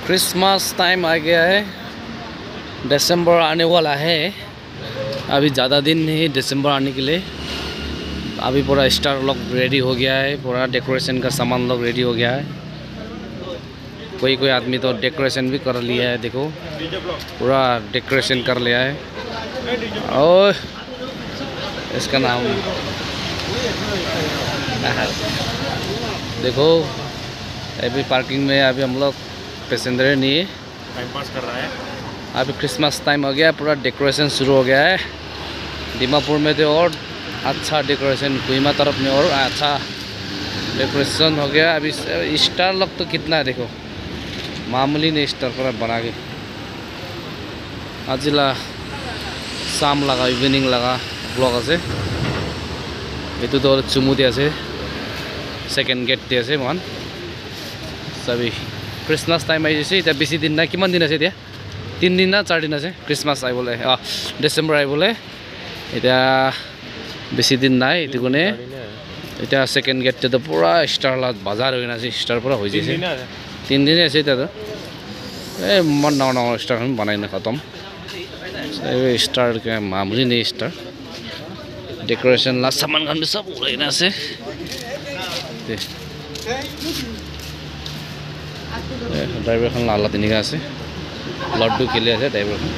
Christmas time आ गया है, दिसंबर आने वाला है। अभी ज़्यादा दिन नहीं दिसंबर आने के लिए। अभी पूरा स्टार लोग रेडी हो गया है, पूरा डेकोरेशन का सामान लोग रेडी हो गया है। कोई कोई आदमी तो डेकोरेशन भी कर लिया है, देखो पूरा डेकोरेशन कर लिया है। और इसका नाम देखो, अभी पार्किंग में अभी हम लोग पैसेंजर नहीं टाइम पास कर रहा है। अभी क्रिसमस टाइम हो गया, पूरा डेकोरेशन शुरू हो गया है। दीमापुर में तो और अच्छा डेकोरेशन, कोहिमा तरफ में और अच्छा डेकोरेशन हो गया। अभी स्टार लोग तो कितना है देखो, मामूली नहीं स्टार पूरा बना के। आजिला शाम लगा इवनिंग लगा ब्लॉग আছে। এইটো তো চুমুতে আছে, সেকেন্ড গেট দিয়ে আছে মহান সবই। ক্রিসমাস টাইম আহি গৈছে এতিয়া, বেছি দিন নাই। কিমান দিন আছে এতিয়া? 3 দিন না 4 দিন আছে ক্রিসমাস আহিবলে, ডিসেম্বৰ আহিবলে। এতিয়া বেছি দিন নাই, এইটো কাৰণে এতিয়া সেকেন্ড গেটটো পুৰা ষ্টাৰ লাইট বাজাৰ হৈ আছে, ষ্টাৰ পুৰা হৈ গৈছে। 3 দিনে আছে এতিয়া। এই মন ডাঙৰ ডাঙৰ ষ্টাৰখন বনাই না খতম। स्टार के मामूली नहीं स्टार डेकोरेशन ला सामान खान भी सब उड़ाई से। ड्राइवर खान लाला तिनिका से लड्डू खेले ड्राइवर खान।